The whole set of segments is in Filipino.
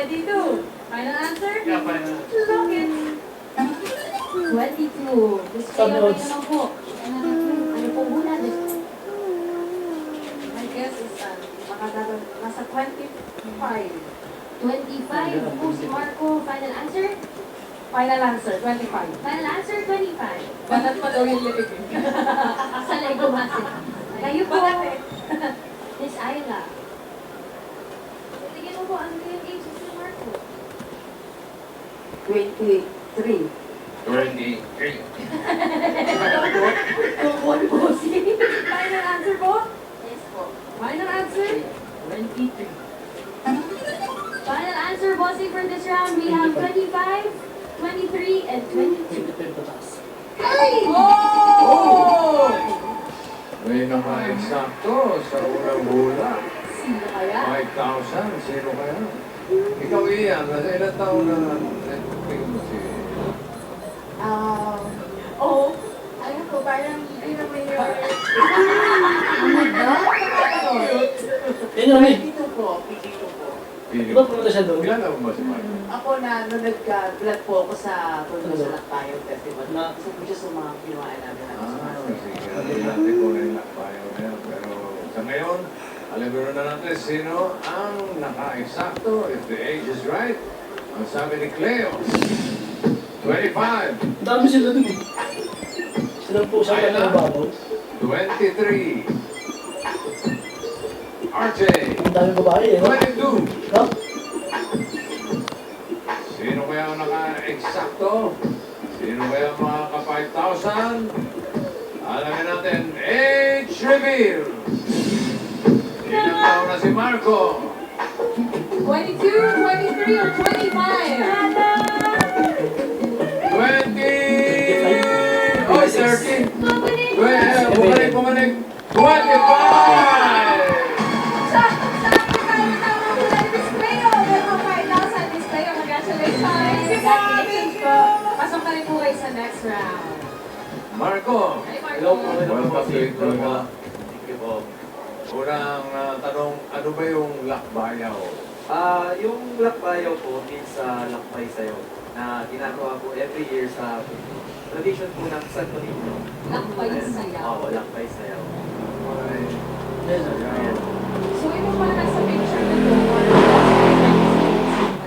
22. Final answer? Yeah, final. Lock it. 22. Gusto kayo kayo naman po. Ano po muna? My guess is nasa 25. 25. Po si Marco. Final answer? Final answer, 25. Final answer, 25. Banat pa daw yung lilig. Sa Lego Master. Kayo po, Banat eh. Miss Ayla. Tingin mo po, ano yung age ni Marco? 23. 23. Kukuha po si. Final answer po? Yes po. Final answer? 23. Final answer, bossing, for this round, we have 25, 23, and 22. Oh! May naka-eksakto sa unang hula. Sino kaya? 5,000. Sino kaya? Ikaw iyan. Nasa ilang taon na nag-tingin mo si... Oh. Ano ko, parang hindi naman yung... Yan yun eh. Dito po, dito po. Pili. Di ba pumunta siya doon? Kilala mo ba si Marco? Ako na, nung nag-vlog po ako sa Puno sa Lakbayo Festival, gusto ko siya sa mga ginawa namin natin sa Ah, Master. sige. Alam natin kung ano yung lakbayo na yan. Pero sa ngayon, alam mo na natin sino ang naka-eksakto. If the age is right, ang sabi ni Cleo, 25, Dami sila doon eh. Sila po sa Ayla. kanya babaw. 23, RJ, Ang dami babae eh. No? 22. No? Sino kaya ang naka-eksakto? Sino kaya ang mga ka-5,000? Alamin natin, age reveal! Ilang taon na si Marco? 22, 23, or 25? 20! Oh, 30! Bumalik! 25! Sakto tayo tama mula ni Miss Cleo. Meron 5,000, Miss Cleo. Congratulations! Congratulations po. Pasok na rin po kayo sa next round. Marco! Hi, Marco. Hello po, hello po. Welcome to Itoga. Thank you po. Unang tanong, ano ba yung lakbayaw? Yung lakbayo po means lakbay sayo na ginagawa po every year sa tradition po ng Santo Niño. Lakbay sayaw. Oo, lakbay sayaw. Ay, Yes. ayan. So, ito pala nasa picture na to.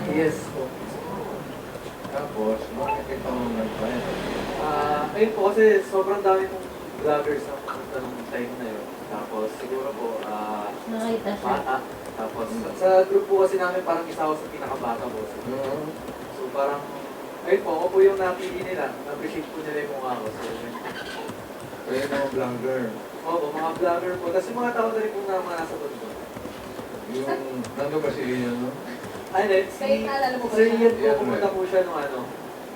Yes po. Tapos, bakit ito nagbayad? Ayun po kasi sobrang dami pong vloggers na pumunta nung time na yun. Tapos siguro po, Nakita siya. bata. Tapos sa group po kasi namin parang isa ako sa pinakabata po. So parang, ayun po, ako po yung napili nila. Na-appreciate po nila yung mukha ko. So, yun. Kaya mga vlogger. Opo, mga vlogger po. Tapos yung mga tao na rin po na mga nasa bundok. Yung, nandun ba si Ian, no? Ayun eh, Kaya naalala mo ba Sir siya? Ian po, Yeah, pumunta po siya nung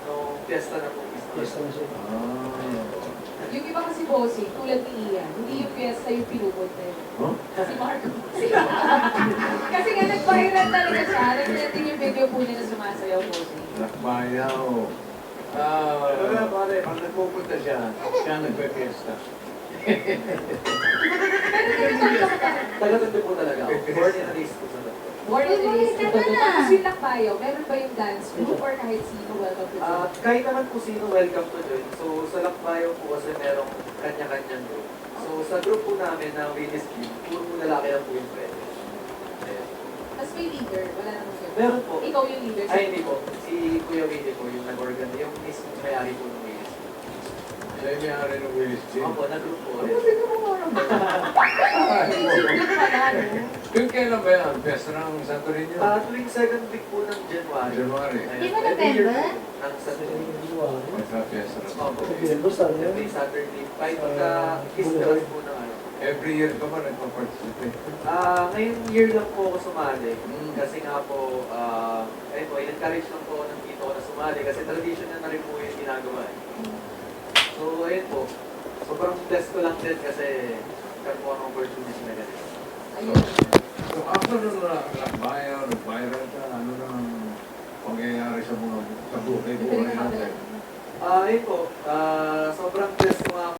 nung fiesta na po. Yes na siya. Yung iba kasi bossing, tulad ni Ian, hindi yung fiesta yung pinupunta yun. Huh? Si Marco. Kasi nga nag-viral talaga siya. Nag-trending yung video po niya na sumasayaw bossing. Lakbayaw. Wala pare, pag nagpupunta siya, siya nagpe-fiesta. Taga-tondo po talaga ako. Born in a race po sa Tondo. Born in the Uy, ka na. Tapos yung lakbayo, meron ba yung dance group or kahit sino welcome to join? Kahit naman po sino welcome to join. So sa Lakbayo po kasi merong kanya-kanyang group. So sa group po namin na Willis Team, puro po lalaki lang po yung pwede. Ayan. Tapos may leader, wala naman siya. Meron po. Ikaw yung leader. Ay, hindi po. Si Kuya Willie po yung nag-organ. Yung mismo may-ari po ng Willis Team. Siya yung may-ari ng Willis Gym. Opo, nag-group po. Ano ba tingnan mo nga naman? Yung kailan ba yan? Fiesta ng Santo Niño? Tuwing second week po ng January. January. Ayan. Di ba Every year November? po ng Santo Niño. May sa fiesta ng Santo Opo. Niño. November, saan yan? Every Saturday. Kahit magka-Easteras po ng ano. Every year ka ba nagpa-participate? Ngayong year lang po ako sumali. Mm. Kasi nga po, ayun po, in-encourage lang po ako ng tito ko na sumali. Kasi tradition na rin po yung ginagawa. So, ayun po. Sobrang blessed ko lang din kasi nagkaroon ng opportunity na ganito. Ayun. So after nung lakbayaw, nag-viral ka, ano nang pangyayari sa mga buhay natin? Ayun po, sobrang blessed ko nga